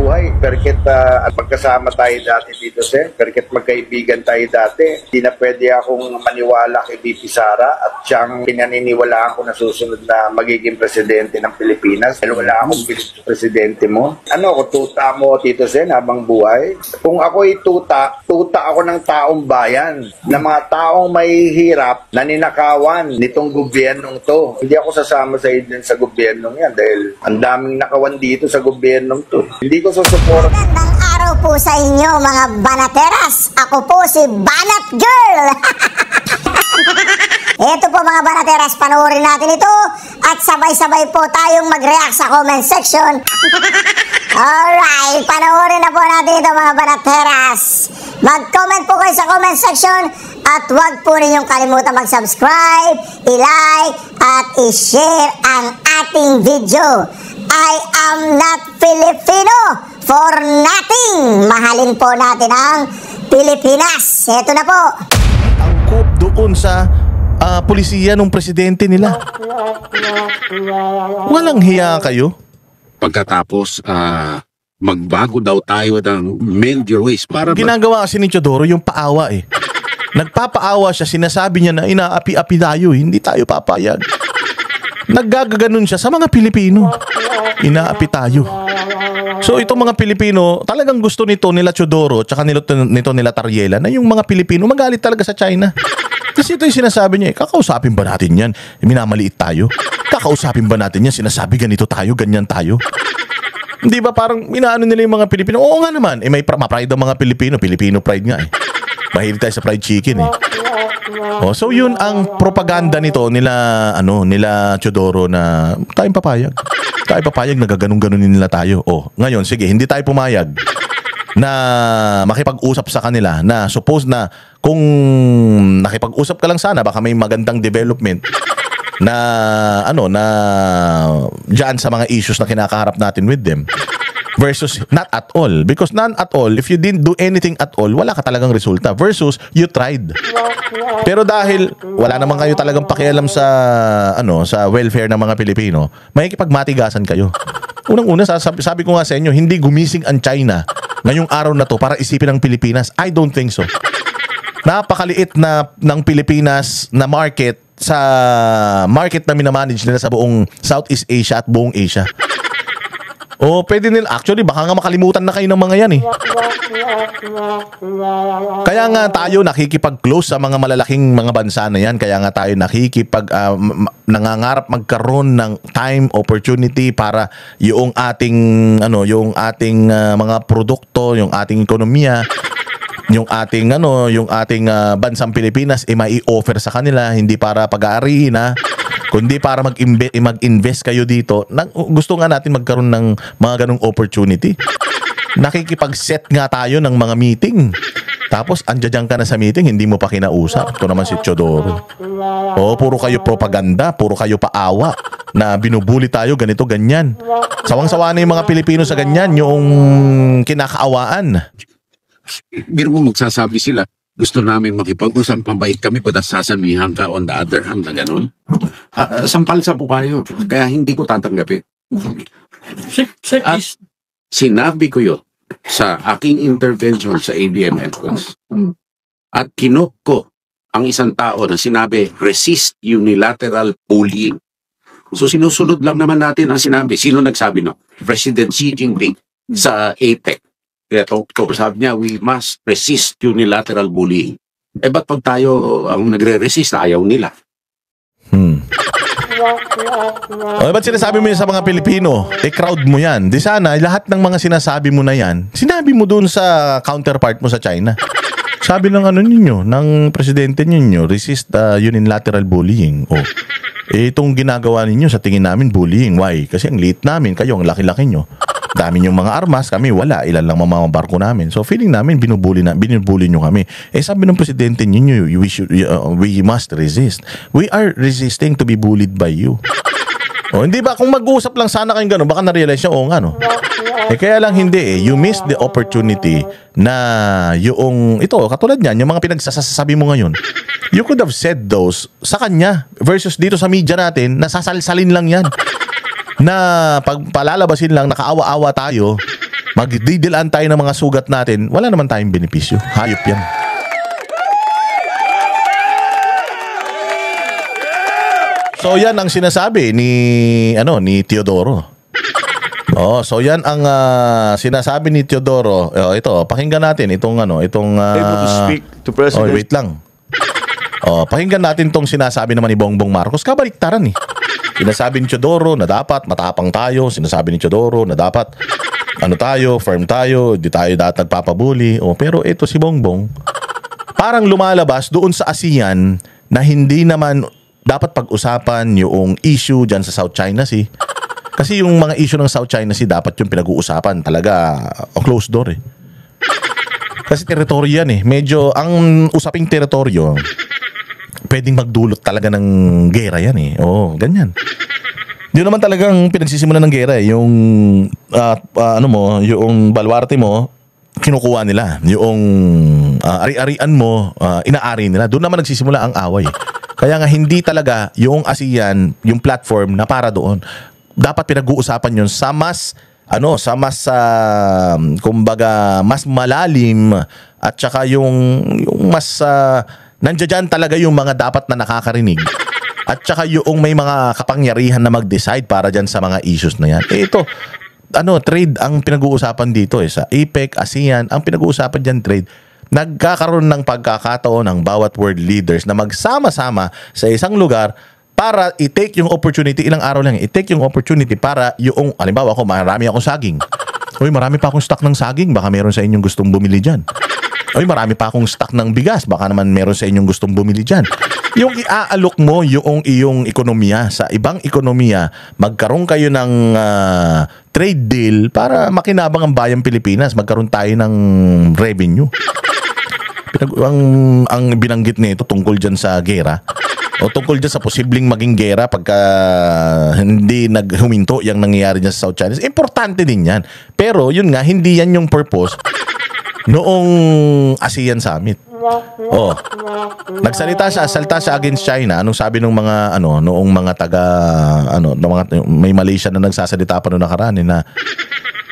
buhay. Perket at magkasama tayo dati dito, sir. Perket magkaibigan tayo dati. Hindi na pwede akong maniwala kay BP Sara at siyang pinaniniwalaan ko na susunod na magiging presidente ng Pilipinas. Dahil wala akong bilis sa presidente mo. Ano ako, tuta mo, Tito Sen, habang buhay? Kung ako'y tuta ako ng taong bayan, na mga taong may hirap na ninakawan nitong gobyernong to. Hindi ako sasama sa din sa gobyernong yan dahil ang daming nakawan dito sa gobyernong to. Hindi ko susuporta. Magandang araw po sa inyo mga banateras. Ako po si Banat Girl. Ito po mga banateras, panoorin natin ito at sabay-sabay po tayong mag-react sa comment section. Alright, panoorin na po natin ito mga banateras. Mag-comment po kayo sa comment section at huwag po ninyong kalimutan mag-subscribe, i-like at i-share ang ating video. I am not Filipino for nothing. Mahalin po natin ang Pilipinas. Ito na po. Angkop doon sa pulisiya ng presidente nila. Walang hiya kayo? Pagkatapos, magbago daw tayo ng mend your ways. Para ginagawa kasi ni Teodoro yung paawa eh. Nagpapaawa siya, sinasabi niya na inaapi-api tayo, hindi tayo papayag. Naggagaganon siya sa mga Pilipino. Inaapi tayo. So itong mga Pilipino, talagang gusto nito nila Teodoro tsaka nito nila Tariela na yung mga Pilipino magalit talaga sa China. Kasi ito yung sinasabi niya, kakausapin ba natin yan? Minamaliit tayo? Kakausapin ba natin yan? Sinasabi ganito tayo, ganyan tayo? Hindi ba parang inaano nila yung mga Pilipino? Oo nga naman, may ma-pride ang mga Pilipino. Filipino pride nga eh. Mahilig tayo sa fried chicken eh. Oh, so yun ang propaganda nito nila Teodoro na tayong papayag. Tayo papayag, nagaganong-ganunin nila tayo. Oh, ngayon sige, hindi tayo pumayag na makipag-usap sa kanila na suppose na kung nakipag-usap ka lang sana baka may magandang development na na diyan sa mga issues na kinakaharap natin with them versus not at all, because none at all, if you didn't do anything at all, wala ka talagang resulta versus you tried. Pero dahil wala naman kayo talagang pakialam sa sa welfare ng mga Pilipino, makikipagmatigasan kayo. Unang-una, sabi ko nga sa inyo, hindi gumising ang China ngayong araw na to para isipin ang Pilipinas. I don't think so. Napakaliit na ng Pilipinas na market sa market na minamanage nila sa buong Southeast Asia at buong Asia. O pwede nila, actually baka nga makalimutan na kayo ng mga yan eh. Kaya nga tayo nakikipag-close sa mga malalaking mga bansa na yan. Kaya nga tayo nangangarap magkaroon ng time, opportunity para yung ating mga produkto, yung ating ekonomiya, yung ating bansang Pilipinas mai-offer sa kanila, hindi para pag-aarihin kundi para mag-invest kayo dito. Gusto nga natin magkaroon ng mga ganong opportunity. Nakikipag-set nga tayo ng mga meeting. Tapos andiyan ka na sa meeting, hindi mo pa kinausap. Ito naman si Teodoro. Oh, puro kayo propaganda, puro kayo paawa na binubuli tayo ganito ganyan. Sawang-sawa na yung mga Pilipino sa ganyan, yung kinakaawaan. Biro mo magsasabi sila, gusto namin makipag-usap, pambait kami, but sasabihan ka on the other hand na gano'n. Sampal sa bukayo, kaya hindi ko tatanggapin. At sinabi ko yun sa aking intervention sa ABM-Edwards. At kinok ko ang isang tao na sinabi, resist unilateral bullying. So sinusunod lang naman natin ang sinabi. Sino nagsabi no? President Xi Jinping sa APEC. Kaya sabi niya, we must resist unilateral bullying. Eh ba't pag tayo ang nagre-resist, ayaw nila? Ba't sinasabi mo yun sa mga Pilipino? Crowd mo yan. Di sana, lahat ng mga sinasabi mo na yan, sinabi mo dun sa counterpart mo sa China. Sabi ng ng presidente ninyo, resist unilateral bullying. Oh. Itong ginagawa ninyo sa tingin namin bullying. Why? Kasi ang liit namin, kayo ang laki-laki nyo. Dami yung mga armas, kami wala, ilan lang mga barko namin. So feeling namin binubuli nyo kami. Sabi ng presidente ninyo, we must resist. We are resisting to be bullied by you. Hindi ba kung mag-uusap lang sana kayong gano'n, baka na-realize nyo, oo nga no. Kaya lang hindi you missed the opportunity na yung ito, katulad niyan, yung mga pinagsasabi mo ngayon. You could have said those sa kanya versus dito sa media natin, nasasalsalin lang yan. Na pagpalalabasin lang, nakaawa-awa tayo magdidilaan tayo ng mga sugat natin, wala naman tayong benepisyo. Hayop yan. So yan ang sinasabi ni Teodoro. So yan ang sinasabi ni Teodoro. Ito, pakinggan natin itong Able to speak to President. wait lang. Pakinggan natin itong sinasabi naman ni Bongbong Marcos. Kabaliktaran eh. Sinasabi ni Teodoro na dapat matapang tayo. Sinasabi ni Teodoro na dapat firm tayo, di tayo dapat nagpapabuli. Pero ito si Bongbong, parang lumalabas doon sa ASEAN na hindi naman dapat pag-usapan yung issue dyan sa South China Sea. Kasi yung mga issue ng South China Sea dapat yung pinag-uusapan talaga closed door eh. Kasi teritoryo yan eh. Medyo ang usaping teritoryo, pwedeng magdulot talaga ng gera yan eh. Ganyan. Yun naman talagang pinagsisimulan ng gera eh. Yung yung baluarte mo, kinukuha nila. Yung ari-arian mo, inaari nila. Doon naman nagsisimula ang away. Kaya nga hindi talaga yung ASEAN, yung platform na para doon. Dapat pinag-uusapan yun sa mas kumbaga mas malalim at saka yung mas nandiyan talaga yung mga dapat na nakakarinig. At saka yung may mga kapangyarihan na mag-decide para dyan sa mga issues na yan. Ito, trade ang pinag-uusapan dito sa APEC, ASEAN, ang pinag-uusapan dyan trade. Nagkakaroon ng pagkakataon ng bawat world leaders na magsama-sama sa isang lugar para i-take yung opportunity, ilang araw lang, i-take yung opportunity para yung, halimbawa ako, marami akong saging. Marami pa akong stock ng saging, baka meron sa inyong gustong bumili dyan. Marami pa akong stock ng bigas, baka naman meron sa inyong gustong bumili dyan. Yung iaalok mo yung iyong ekonomiya sa ibang ekonomiya, magkaroon kayo ng trade deal para makinabang ang bayang Pilipinas, magkaroon tayo ng revenue. Ang binanggit nito tungkol dyan sa gera o tungkol dyan sa posibleng maging gera pagka hindi naghuminto yung nangyayari dyan sa South China. Importante din yan. Pero yun nga, hindi yan yung purpose noong ASEAN Summit. Nagsalita siya against China. Anong sabi ng mga noong mga may Malaysia na nagsasalita pa noong nakaraan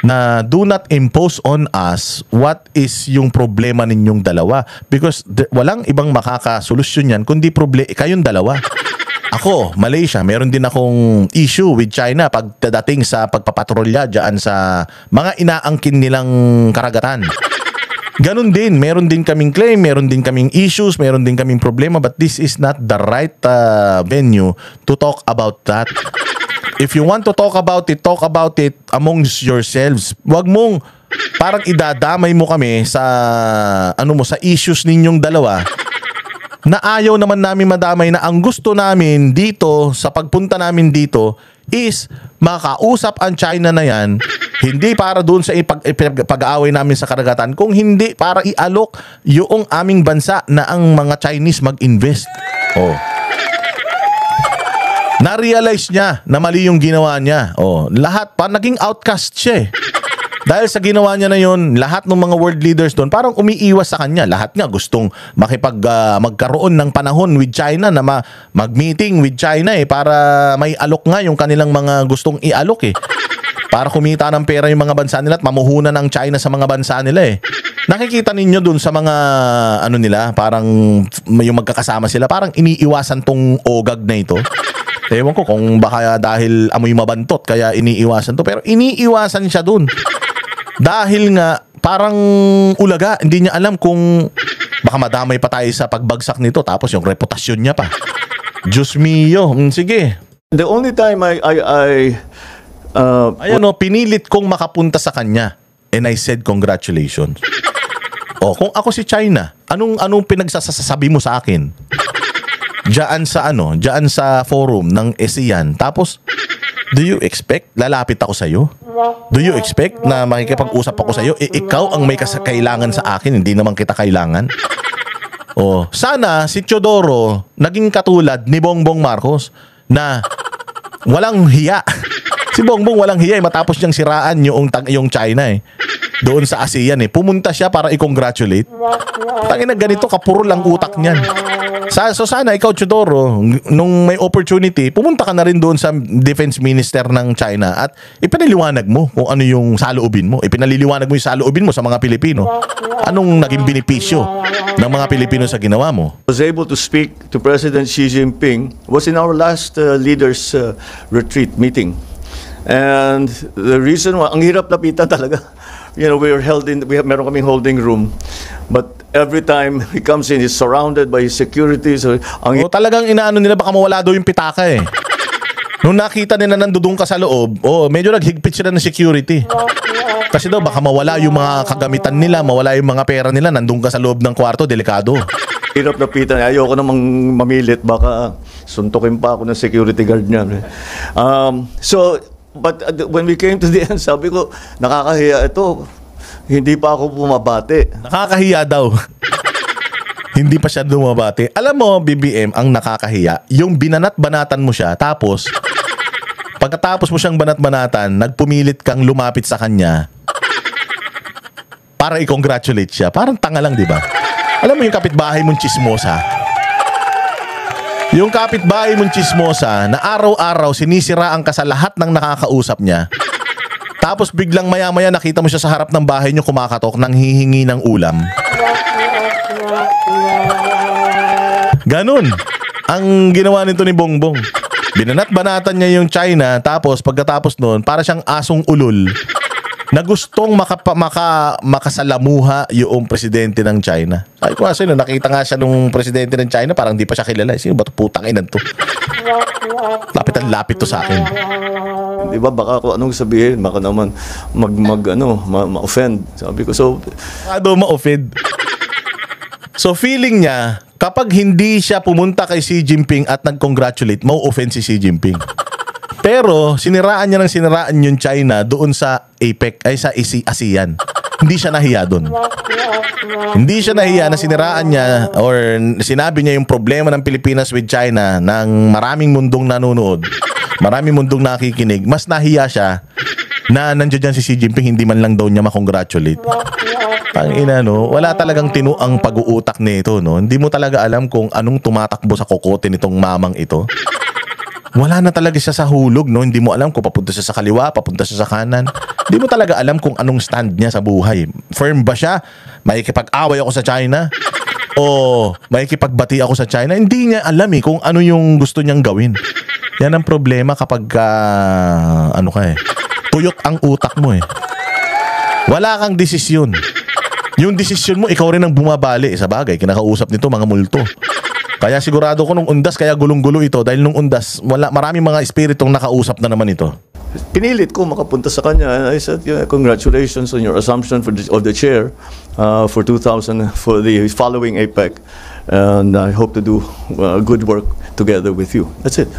na do not impose on us what is yung problema ninyong dalawa because walang ibang makakasolusyon yan kundi kayong dalawa. Ako, Malaysia, meron din akong issue with China pagdating sa pagpapatrolya dyan sa mga inaangkin nilang karagatan. Ganun din, meron din kaming claim, meron din kaming issues, meron din kaming problema, but this is not the right venue to talk about that. If you want to talk about it amongst yourselves. Wag mong parang idadamay mo kami sa sa issues ninyong dalawa na ayaw naman namin madamay, na ang gusto namin dito sa pagpunta namin dito is makausap ang China na yan, hindi para doon sa pag-aaway namin sa karagatan, kung hindi para ialok yung aming bansa na ang mga Chinese mag-invest. Na-realize niya na mali yung ginawa niya. Lahat pa naging outcast siya eh. Dahil sa ginawa niya na yun, lahat ng mga world leaders doon parang umiiwas sa kanya. Lahat nga gustong magkaroon ng panahon with China na mag-meeting with China para may alok nga yung kanilang mga gustong ialok eh. Para kumita ng pera yung mga bansa nila at mamuhunan ng China sa mga bansa nila eh. Nakikita ninyo dun sa mga nila, parang yung magkakasama sila, parang iniiwasan tong ogag na ito. Ewan ko kung baka dahil amoy mabantot kaya iniiwasan to, pero iniiwasan siya dun. Dahil nga parang ulaga, hindi niya alam kung baka madamay pa tayo sa pagbagsak nito, tapos yung reputasyon niya pa. Diyos mio, sige. The only time pinilit kong makapunta sa kanya and I said congratulations. Kung ako si China, anong pinagsasabi mo sa akin? Diyan sa forum ng ASEAN. Tapos, do you expect lalapit ako sa iyo? Do you expect na makikipag-usap ako sa iyo? Ikaw ang may kailangan sa akin, hindi naman kita kailangan. Sana si Teodoro naging katulad ni Bongbong Marcos na walang hiya. Si Bongbong walang hiya matapos niyang siraan yung China eh. doon sa ASEAN eh. Pumunta siya para i-congratulate. Tangina, ganito kapuro lang utak niyan. So sana ikaw, Chudoro, nung may opportunity, pumunta ka na rin doon sa Defense Minister ng China at ipinaliwanag mo kung ano yung saloobin mo. Ipinaliliwanag mo yung saloobin mo sa mga Pilipino. Anong naging benepisyo ng mga Pilipino sa ginawa mo? Was able to speak to President Xi Jinping was in our last leaders retreat meeting. And the reason why, ang hirap lapitan talaga. You know, meron kaming holding room. But every time he comes in, he's surrounded by his security. So, Talagang inaano nila baka mawala daw yung pitaka eh. Nung nakita nila nandudong ka sa loob, medyo naghigpit sila ng security. Kasi daw baka mawala yung mga kagamitan nila, mawala yung mga pera nila, nandun ka sa loob ng kwarto, delikado. hirap lapitan. Ayoko namang mamilit. Baka suntukin pa ako ng security guard niya. But when we came to the end, sabi ko, nakakahiya ito. Hindi pa ako bumabati. Nakakahiya daw. Hindi pa siya dumabati. Alam mo, BBM, ang nakakahiya, yung binanat-banatan mo siya, tapos, pagkatapos mo siyang banat-banatan, nagpumilit kang lumapit sa kanya para i-congratulate siya. Parang tanga lang, di ba? Alam mo yung kapitbahay mong chismosa? Yung kapitbahay mong chismosa na araw-araw sinisiraan ka sa lahat ng nakakausap niya. Tapos biglang maya-maya nakita mo siya sa harap ng bahay niyo kumakatok nang hihingi ng ulam. Ganun ang ginawa nito ni Bongbong. Binanat-banatan niya yung China, tapos pagkatapos noon, para siyang asong ulol na gustong makasalamuha yung presidente ng China. Ay ko kasi nakita nga siya nung presidente ng China, parang di pa siya kilala. Sino ba ito? Putang inan to. Lapit to sa akin. Di ba baka kung anong sabihin, baka naman ma-offend. Sabi ko, ma-offend. So feeling niya, kapag hindi siya pumunta kay Xi Jinping at nag-congratulate, mau-offend si Xi Jinping. Pero siniraan niya ng siniraan yung China doon sa APEC, ay sa ASEAN. Hindi siya nahiya doon. Hindi siya nahiya na siniraan niya or sinabi niya yung problema ng Pilipinas with China ng maraming mundong nanonood, maraming mundong nakikinig. Mas nahiya siya na nandiyan si Xi Jinping, hindi man lang daw niya makongratulate. Pangina, no? Wala talagang tinuang pag-uutak nito, no? Hindi mo talaga alam kung anong tumatakbo sa kokote nitong mamang ito. Wala na talaga siya sa hulog, no? Hindi mo alam kung papunta siya sa kaliwa, papunta siya sa kanan. Hindi mo talaga alam kung anong stand niya sa buhay. Firm ba siya? Makikipag-away ako sa China? O makikipagbati ako sa China? Hindi niya alam kung ano yung gusto niyang gawin. Yan ang problema kapag tuyot ang utak mo . Wala kang desisyon. Yung desisyon mo, ikaw rin ang bumabali. Sa bagay, kinakausap nito mga multo. Kaya sigurado ko nung undas, kaya gulong-gulo ito. Dahil nung undas, maraming mga espiritong nakausap na naman ito. Pinilit ko makapunta sa kanya. And I said, congratulations on your assumption of the chair for the following APEC. And I hope to do good work together with you. That's it.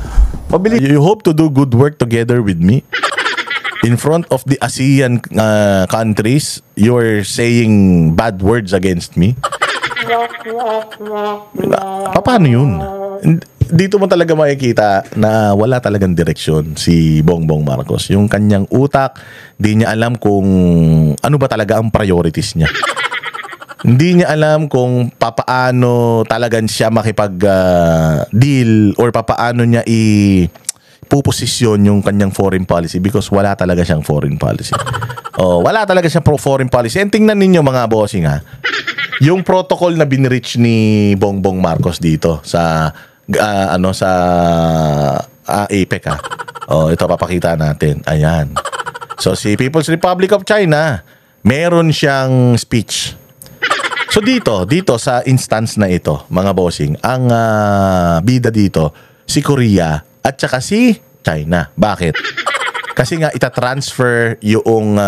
You hope to do good work together with me? In front of the ASEAN countries, you're saying bad words against me? Paano yun? Dito mo talaga makikita na wala talagang direksyon si Bongbong Marcos. Yung kanyang utak, di niya alam kung ano ba talaga ang priorities niya. Hindi niya alam kung papaano talagang siya makipag-deal or papaano niya puposisyon yung kanyang foreign policy because wala talaga siyang foreign policy. Wala talaga siyang foreign policy. And tingnan ninyo mga bossing yung protocol na binreach ni Bongbong Marcos dito sa APEC ito papakita natin. Ayan. So si People's Republic of China, meron siyang speech. So dito sa instance na ito, mga bossing, ang bida dito si Korea at saka si China. Bakit? Kasi nga itatransfer yung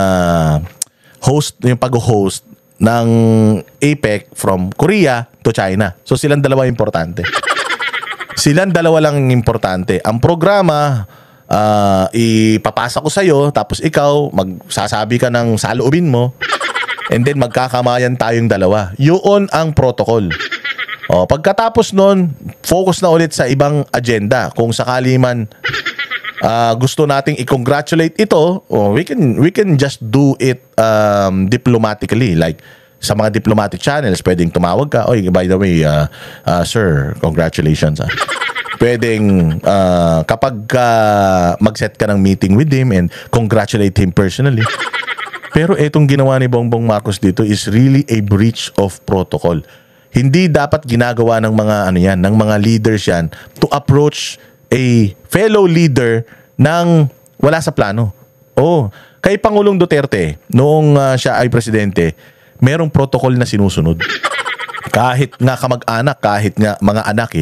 yung pag-host ng APEC from Korea to China. So silang dalawa importante. Silang dalawa lang importante. Ang programa, ipapasa ko sa'yo, tapos ikaw, magsasabi ka ng saloobin mo, and then magkakamayan tayong dalawa. Yun ang protocol. Pagkatapos nun, focus na ulit sa ibang agenda. Kung sakali man gusto nating i-congratulate ito, we can just do it diplomatically, like sa mga diplomatic channels pwedeng tumawag ka, oy, by the way, sir, congratulations. Pwedeng kapag mag-set ka ng meeting with him and congratulate him personally. Pero etong ginawa ni Bongbong Marcos dito is really a breach of protocol. Hindi dapat ginagawa ng mga ng mga leaders yan to approach a fellow leader ng wala sa plano. Kay Pangulong Duterte noong siya ay presidente, merong protocol na sinusunod. Kahit nga kamag-anak, kahit nga mga anak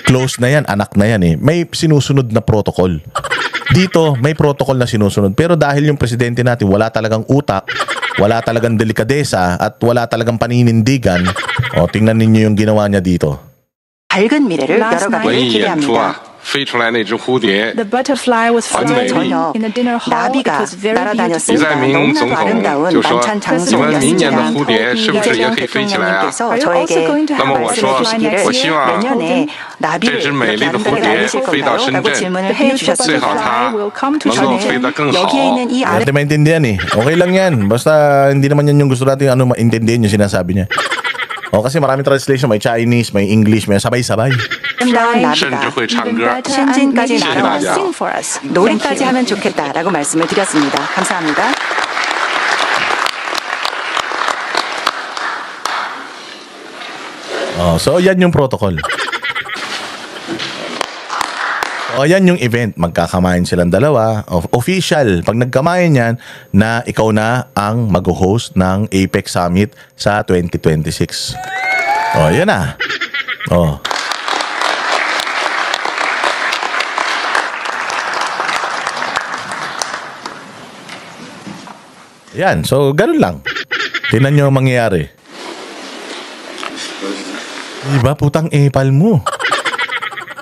close na yan, anak na yan may sinusunod na protocol. Dito, may protocol na sinusunod. Pero dahil yung presidente natin wala talagang utak, wala talagang delikadesa, at wala talagang paninindigan, tingnan ninyo yung ginawa niya dito. 밝은 미래를 열어가기를 기대합니다. 飞出来那只蝴蝶 The butterfly was flying 전혀 in the dinner hall. It 나비가 was very 이 beautiful.在明总统就说你们明年的蝴蝶是不是也可以飞起来啊 Are you also going to 那 have 么我 a 说 butterfly next 我 year? 希望这只美丽的蝴蝶飞到深圳 The beautiful 最好 butterfly 它 will come to 能够飞得更好 여기에 있는 이 아래 Hindi maintindihan Okay lang yan. Basta hindi naman yan yung gusto natin maintindihan yung sinasabi niya. Kasi maraming translation. May Chinese, may English, may sabay-sabay. 나비가 甚至会唱歌 신진까지 谢谢大 날아와 家 sing for us. 노래까지 하면 좋겠다라고 말씀을 드렸습니다. 감사합니다. So yan yung protocol. Yan yung event. Magkakamayan silang dalawa. Official. Pag nagkamayan yan, na ikaw na ang mag-host ng APEC Summit sa 2026. Yan na. Yan. So, ganun lang. Tingnan nyo ang mangyayari. Diba, putang epal mo.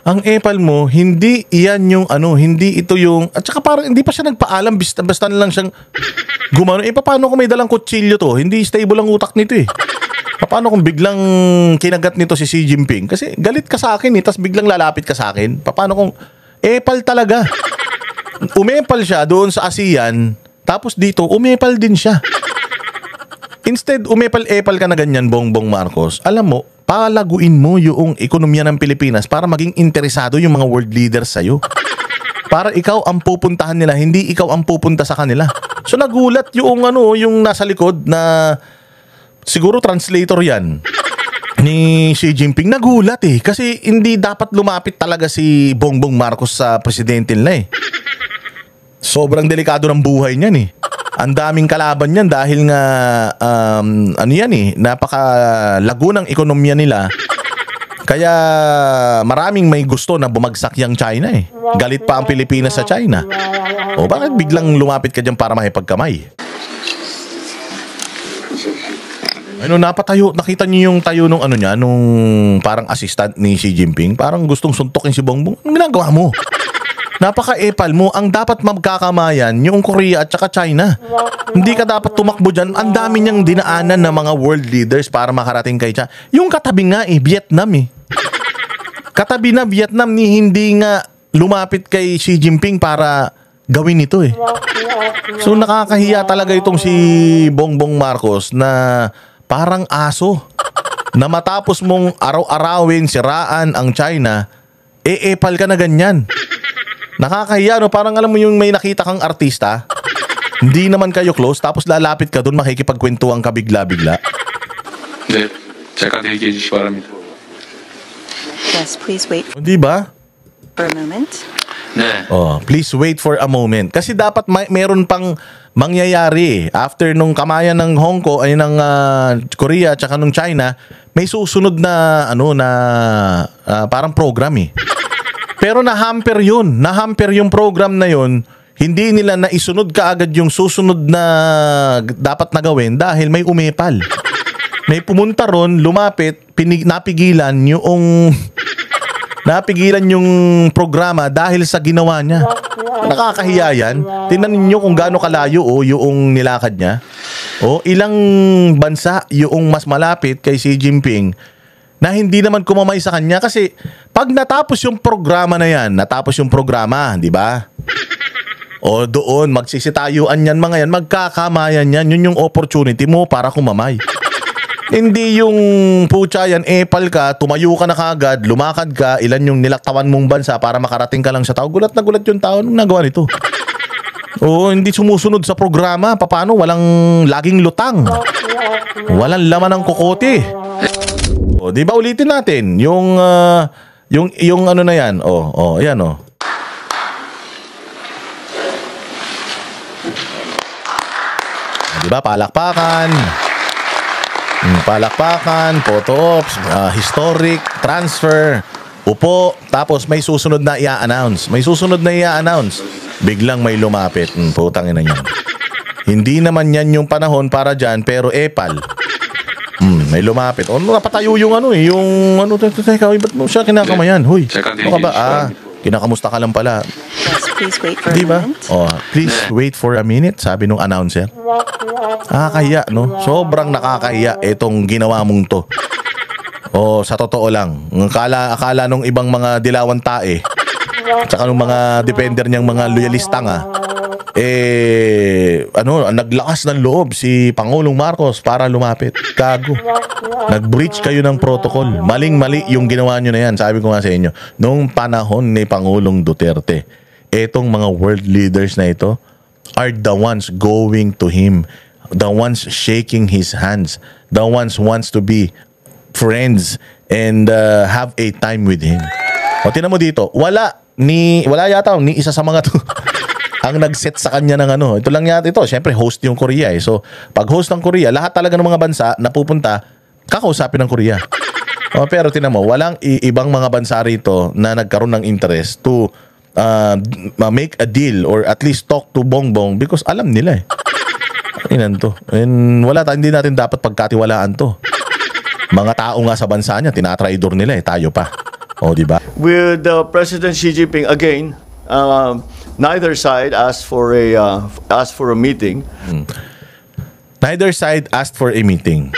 Ang epal mo, hindi iyan yung hindi ito yung, at saka parang hindi pa siya nagpaalam, basta na lang siyang gumano. Paano kung may dalang kutsilyo to? Hindi stable ang utak nito Paano kung biglang kinagat nito si Xi Jinping? Kasi galit ka sa akin tas biglang lalapit ka sa akin. Paano kung epal talaga? Umepal siya doon sa ASEAN, tapos dito, umepal din siya. Instead, umepal-epal ka na ganyan, Bongbong Marcos. Alam mo, palaguin mo yung ekonomiya ng Pilipinas para maging interesado yung mga world leaders sa'yo. Para ikaw ang pupuntahan nila, hindi ikaw ang pupunta sa kanila. So nagulat yung yung nasa likod na siguro translator yan ni Xi Jinping. Nagulat kasi hindi dapat lumapit talaga si Bongbong Marcos sa presidente nila Sobrang delikado ng buhay niyan Ang daming kalaban niyan dahil nga napakalago ng ekonomiya nila. Kaya maraming may gusto na bumagsak yung China Galit pa ang Pilipinas sa China. Bakit biglang lumapit ka diyan para makipagkamay? Napatayo, nakita niyo yung tayo nung nung parang assistant ni Xi Jinping, parang gustong suntukin si Bongbong. Anong ginagawa mo? Napaka-epal mo. Ang dapat magkakamayan yung Korea at saka China. Hindi ka dapat tumakbo dyan. Ang dami niyang dinaanan ng mga world leaders para makarating kay China. Yung katabi nga Vietnam Katabi na Vietnam ni hindi nga lumapit kay Xi Jinping para gawin ito So nakakahiya talaga itong si Bongbong Marcos na parang aso na matapos mong araw-arawin, siraan ang China, epal ka na ganyan. Nakakahiya parang alam mo yung may nakita kang artista, hindi naman kayo close, tapos lalapit ka doon, makikipagkwentuhan ka bigla-bigla. 네, 잠깐 대기해 주시기 바랍니다. Yes, please wait Di ba? for a moment. 네. Please wait for a moment. Kasi dapat meron pang mangyayari after nung kamayan ng Hong Kong ay ng Korea at saka nung China, may susunod na parang program Pero nahamper yun. Nahamper yung program na yun. Hindi nila naisunod kaagad yung susunod na dapat na gawin dahil may umepal. May pumunta ron, lumapit, napigilan yung programa dahil sa ginawa niya. Nakakahiya yan. Tingnan niyo kung gaano kalayo yung nilakad niya. Ilang bansa yung mas malapit kay Xi Jinping na hindi naman kumamay sa kanya kasi pag natapos yung programa na yan, di ba? O doon, magsisitayuan yan mga yan, magkakamayan yan, yun yung opportunity mo para kumamay. Hindi yung putya yan, epal ka, tumayo ka na kagad, lumakad ka, ilan yung nilaktawan mong bansa para makarating ka lang sa tao. Gulat na gulat yung tao nung nagawa nito. Oo, hindi sumusunod sa programa. Paano? Walang laging lutang. Walang laman ng kokote. O, di ba ulitin natin yung ano na yan. Yan o. Di ba? Palakpakan, photo ops, historic, transfer, upo, tapos may susunod na i-announce. Biglang may lumapit. Putang ina niyan. Hindi naman yan yung panahon para dyan, pero epal. May lumapit. Napatayo yung teka, ba't mo siya kinakamayan? Huy, ano ka ba? Kinakamusta ka lang pala. Please wait for a Diba? minute. Please wait for a minute, sabi nung announcer. Nakakahiya, no? Sobrang nakakahiya itong ginawa mong to. Sa totoo lang. Akala nung ibang mga dilawan tae, tsaka nung mga defender niyang mga loyalista nga, naglakas ng loob si Pangulong Marcos para lumapit. Gago. Nag-breach kayo ng protocol. Maling-mali yung ginawa nyo na yan. Sabi ko nga sa inyo, nung panahon ni Pangulong Duterte, etong mga world leaders na ito are the ones going to him, the ones shaking his hands, the ones wants to be friends and have a time with him. Tingnan mo dito, wala yata ni isa sa mga to ang nag-set sa kanya ng ito lang yata ito, syempre host yung Korea so pag host ng Korea, lahat talaga ng mga bansa na pupunta, kakausapin ng Korea. Pero tingnan mo, walang ibang mga bansa rito na nagkaroon ng interest to make a deal or at least talk to Bongbong because alam nila to. And hindi natin dapat pagkatiwalaan to. Mga tao nga sa bansa niya, tinatraidor nila tayo pa. Di ba? With President Xi Jinping again, neither side asked for a meeting. Neither side asked for a meeting.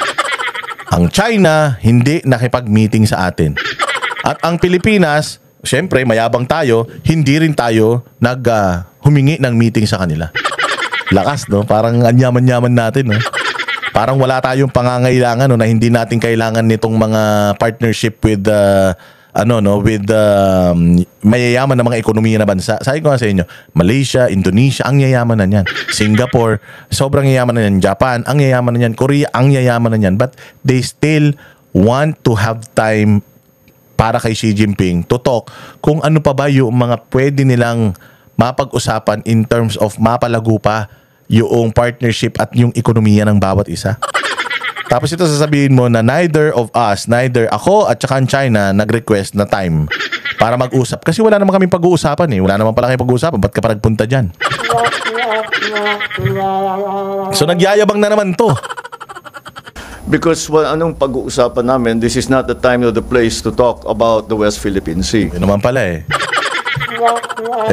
Ang China hindi nakipag-meeting sa atin. At ang Pilipinas, syempre mayabang tayo, hindi rin tayo humingi ng meeting sa kanila. Lakas, no? Parang anyaman-yaman natin, no? Parang wala tayong pangangailangan na hindi natin kailangan nitong mga partnership with mayayaman na mga ekonomiya na bansa. Sabi ko nga sa inyo, Malaysia, Indonesia, ang yayaman na niyan. Singapore, sobrang yayaman na niyan. Japan, ang yayaman na niyan. Korea, ang yayaman na niyan. But they still want to have time para kay Xi Jinping to talk kung ano pa ba yung mga pwede nilang mapag-usapan in terms of mapalago pa yung partnership at yung ekonomiya ng bawat isa. Tapos ito sasabihin mo na neither ako at saka ang China nag-request na time para mag-usap. Kasi wala naman kaming pag-uusapan Wala naman pala kayong pag-uusapan. Ba't ka pa nagpunta dyan? So nagyayabang na naman to. Because anong pag-uusapan namin, this is not the time or the place to talk about the West Philippine Sea. Yun naman pala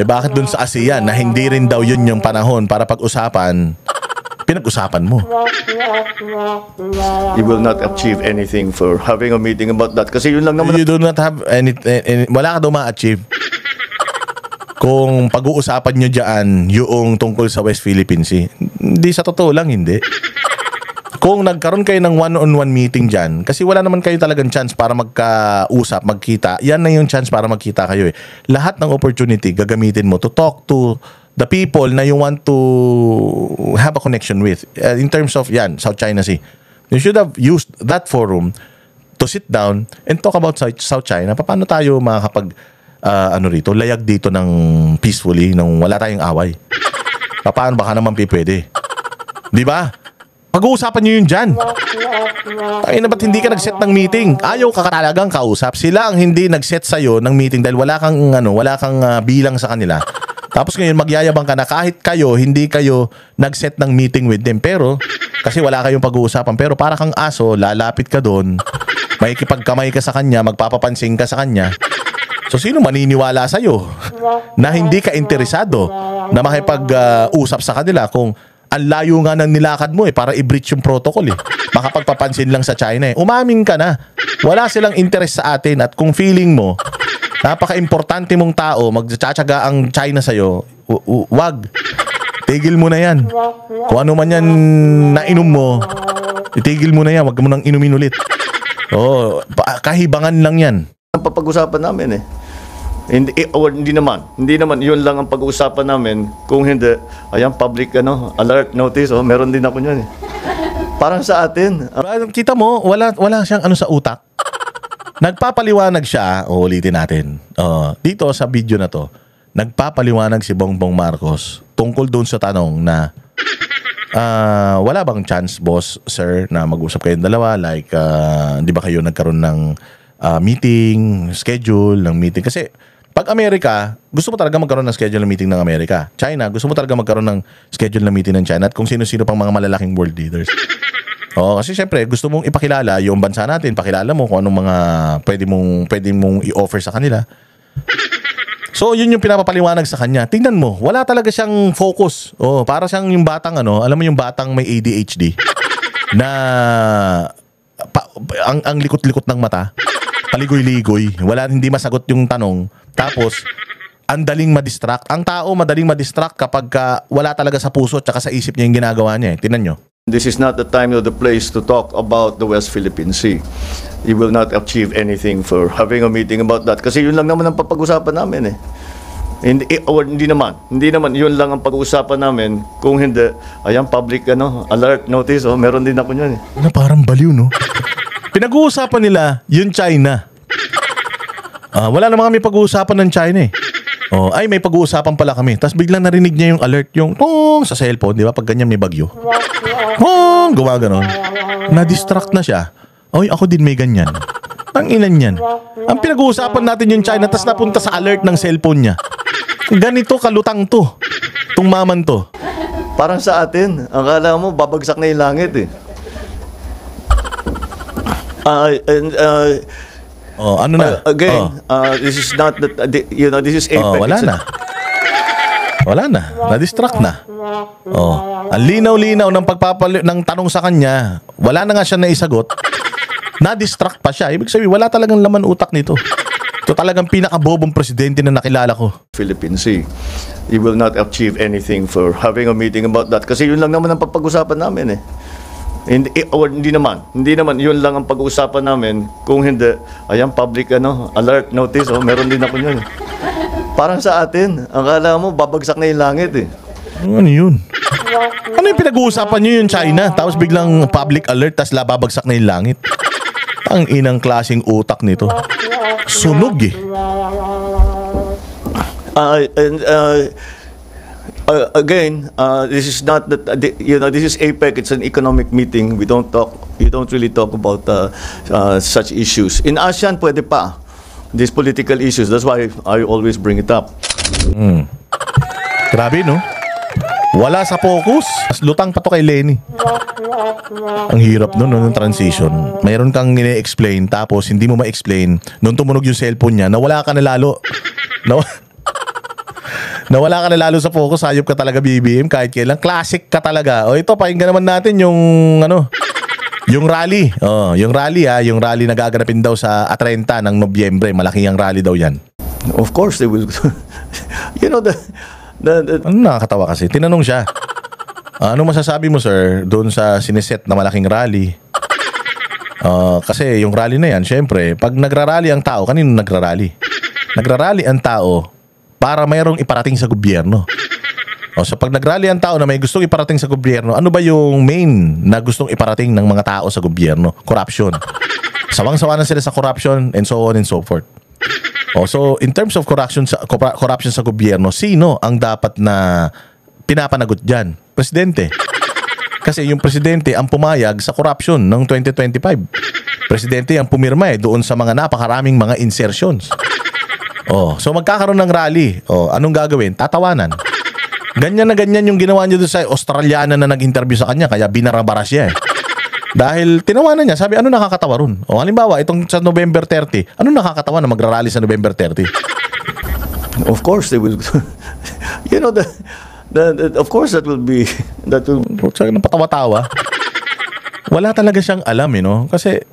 bakit dun sa ASEAN na hindi rin daw yun yung panahon para pag-usapan, pinag-usapan mo? You will not achieve anything for having a meeting about that. Kasi yun lang naman. You do not have wala ka daw ma-achieve. Kung pag-uusapan nyo dyan yung tungkol sa West Philippine Sea. Hindi, sa totoo lang, hindi. Kung nagkaroon kayo ng one-on-one meeting dyan, kasi wala naman kayo talagang chance para magkausap, magkita, yan na yung chance para magkita kayo Lahat ng opportunity gagamitin mo to talk to the people na you want to have a connection with. In terms of South China Sea. You should have used that forum to sit down and talk about South China. Paano tayo makakapag layag dito ng peacefully nang wala tayong away? Paano baka naman pwede? Di ba? Pag-uusapan nyo yun dyan. Ba't hindi ka nag-set ng meeting? Ayaw ka talagang kausap. Sila ang hindi nag-set sa'yo ng meeting dahil wala kang bilang sa kanila. Tapos ngayon magyayabang ka na kahit hindi kayo nag-set ng meeting with them. Pero, kasi wala kayong pag-uusapan. Pero para kang aso, lalapit ka doon, makikipagkamay ka sa kanya, magpapapansin ka sa kanya. So, sino maniniwala sa'yo na hindi ka interesado na makipag-usap sa kanila kung Ang layo nga ng nilakad mo para i-breach yung protocol Makapagpapansin lang sa China Umamin ka na. Wala silang interest sa atin at kung feeling mo napaka-importante mong tao, magtsatsaga ang China sa'yo, wag. Tigil mo na yan. Kung ano man yan nainom mo, itigil mo na yan. Wag mo nang inumin ulit. Kahibangan lang yan. Ang papag-usapan namin hindi naman yun lang ang pag-uusapan namin. Kung hindi, ayan, public alert notice, meron din ako niyan Parang sa atin. Kita mo, wala siyang sa utak. Nagpapaliwanag siya, ulitin natin. Dito sa video na to, nagpapaliwanag si Bongbong Marcos tungkol doon sa tanong na wala bang chance, boss, sir, na mag-usap kayong dalawa? Like, di ba kayo nagkaroon ng meeting, schedule ng meeting? Kasi pag Amerika, gusto mo talaga magkaroon ng schedule ng meeting ng Amerika. China, gusto mo talaga magkaroon ng schedule ng meeting ng China at kung sino-sino pang mga malalaking world leaders. Kasi syempre, gusto mong ipakilala yung bansa natin, pakilala mo kung anong mga pwede mong i-offer sa kanila. So, yun yung pinapapaliwanag sa kanya. Tingnan mo, wala talaga siyang focus. Para siyang yung batang alam mo yung batang may ADHD na ang likot-likot ng mata, paligoy-ligoy, hindi masagot yung tanong. Tapos, ang daling ma-distract. Ang tao madaling ma-distract kapag wala talaga sa puso at sa isip niya yung ginagawa niya. Tingnan nyo. This is not the time or the place to talk about the West Philippine Sea. You will not achieve anything for having a meeting about that. Kasi yun lang naman ang papag-usapan namin Hindi naman yun lang ang pag-uusapan namin. Kung hindi, ayan, public alert notice, meron din ako niyan Parang baliw, no? Pinag-uusapan nila yung China. Wala naman kami pag-uusapan ng China ay, may pag-uusapan pala kami. Tapos biglang narinig niya yung alert, yung tong sa cellphone, di ba? Pag ganyan may bagyo. Gumaganon. Na-distract na siya. Ako din may ganyan. Ang ilan yan. Ang pinag-uusapan natin yung China, tapos napunta sa alert ng cellphone niya. Ganito kalutang to. Itong maman to. Parang sa atin, akala mo babagsak na yung langit this is not this is APEC. Wala na. Na-distract na. Ang linaw-linaw ng tanong sa kanya, wala na nga siya naisagot. Na-distract pa siya. Ibig sabihin, wala talagang laman utak nito. Ito talagang pinakabobong presidente na nakilala ko. Philippine Sea. You will not achieve anything for having a meeting about that. Kasi yun lang naman ang papag-usapan namin Hindi naman yun lang ang pag-uusapan namin. Kung hindi, ayan, public alert notice, meron din ako niyan Parang sa atin, akala mo babagsak na yung langit Ano yun? Ano yung pinag-uusapan nyo yung China? Tapos biglang public alert, tapos babagsak na yung langit. Ang inang klaseng utak nito. Sunog this is not this is APEC. It's an economic meeting. We don't really talk about such issues. In ASEAN, pwede pa. These political issues. That's why I always bring it up. Grabe, no? Wala sa focus. Lutang pa to kay Lenny. Ang hirap nun, ng transition. Mayroon kang nine-explain, tapos hindi mo ma-explain. Nung tumunog yung cellphone niya, nawala ka na lalo. Nawala ka na lalo sa focus. Hayop ka talaga, BBM. Kahit kailan. Classic ka talaga. Ito, pakinggan naman natin yung yung rally. Yung rally yung rally na gaganapin daw sa 30 ng Nobyembre. Malaki ang rally daw yan. Of course they will. Ano nakakatawa kasi? Tinanong siya. Ano masasabi mo, sir, doon sa siniset na malaking rally? Kasi yung rally na yan, syempre, pag nagrarally ang tao, kanino nagrarally? Nagrarally ang tao para mayroong iparating sa gobyerno. So pag nagrally ang tao na may gustong iparating sa gobyerno, ano ba yung main na gustong iparating ng mga tao sa gobyerno? Corruption. Sawang-sawa na sila sa corruption and so on and so forth. So in terms of corruption sa gobyerno, sino ang dapat na pinapanagot dyan? Presidente. Kasi yung presidente ang pumayag sa corruption ng 2025. Presidente ang pumirma doon sa mga napakaraming mga insertions. So magkakaroon ng rally. Anong gagawin? Tatawanan. Ganyan na ganyan yung ginawa niya doon sa Australiana na nag-interview sa kanya, kaya binarabara siya Dahil tinawanan niya, sabi, ano nakakatawa ron? Halimbawa, itong sa November 30, ano nakakatawa na magrarally sa November 30? Of course they will. of course that will be Sa patawa-tawa. Wala talaga siyang alam, Kasi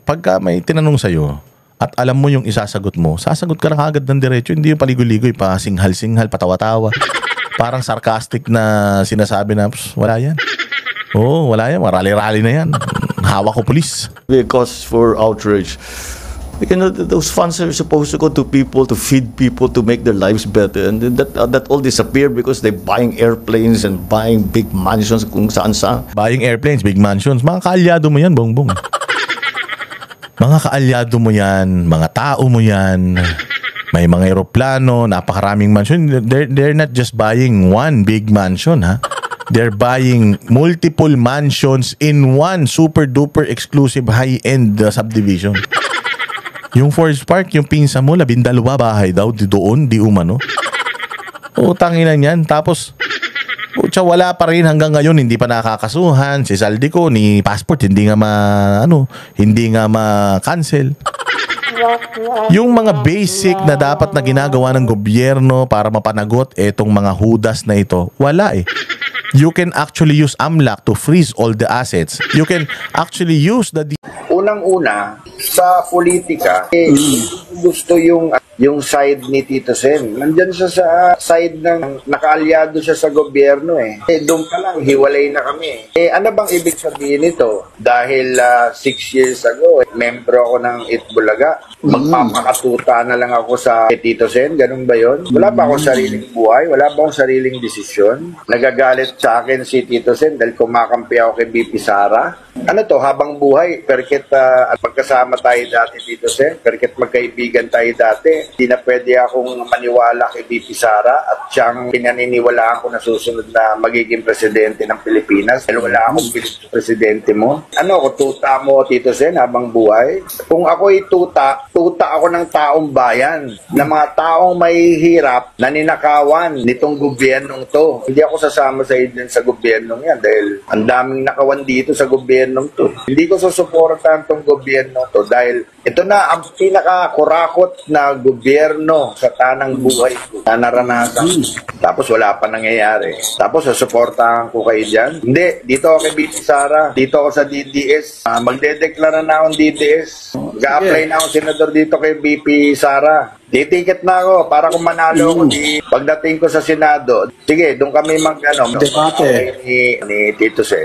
pagka may tinanong sa'yo at alam mo yung isasagot mo, sasagot ka na kagad ng diretso, hindi yung paligoy-ligoy, pa singhal-singhal, patawa-tawa. Parang sarcastic na sinasabi na, wala yan. Oo, wala yan. Rally-rally na yan. Hawak ko pulis. be a cause for outrage. Those funds are supposed to go to people, to feed people, to make their lives better, and then that all disappear because they're buying airplanes and buying big mansions kung saan-saan. Buying airplanes, big mansions. Mga kaalyado mo yan, bongbong. Mga kaalyado mo yan, mga tao mo yan. May mga eroplano, napakaraming mansion. They're not just buying one big mansion, ha? They're buying multiple mansions in one super-duper exclusive high-end subdivision. Yung Forest Park, yung pinsa mo, 12 bahay daw, doon, di umano. Utangin na yan. Tapos, wala pa rin hanggang ngayon, hindi pa nakakasuhan. Si Saldico, ni passport, hindi nga ma-cancel. Yung mga basic na dapat na ginagawa ng gobyerno para mapanagot etong mga hudas na ito, wala eh. You can actually use AMLAC to freeze all the assets. You can actually use the... Unang-una, sa politika, gusto yung side ni Tito Sen. Nandyan siya sa side ng nakaalyado siya sa gobyerno eh. Doon pa lang, hiwalay na kami. Ano bang ibig sabihin nito? Dahil 6 years ago, membro ako ng Itbulaga. Magpapakatuta na lang ako sa Tito Sen. Ganun ba yun? Wala ba akong sariling buhay? Wala ba akong sariling desisyon? Nagagalit sa akin si Tito Sen dahil kumakampi ako kay BP Sara. Ano to, habang buhay, perket at magkasama tayo dati Tito Sen, perket magkaibigan tayo dati, hindi na pwede akong maniwala kay BP Sara at siyang pinaniniwalaan ko na susunod na magiging presidente ng Pilipinas dahil wala akong bilis sa presidente mo. Ano ako, tuta mo Tito Sen habang buhay? Kung ako'y tuta ako ng taong bayan, na mga taong may hirap na ninakawan nitong gobyernong to. Hindi ako sasama sa idin sa gobyernong yan dahil ang daming nakawan dito sa gobyernong to. Hindi ko susuportahan tong gobyerno to dahil ito na ang pinakakurakot na gobyerno sa tanang buhay ko na naranasan. Tapos wala pa nangyayari. Tapos susuportahan ko kayo dyan. Hindi, dito ako kay BP Sara, dito ako sa DDS. Magdedeklara na akong DDS. Mag-a-apply na akong senador dito kay BP Sara. Titiket na ako para kung manalo ko pagdating ko sa Senado. Sige, doon kami ni Tito Sen.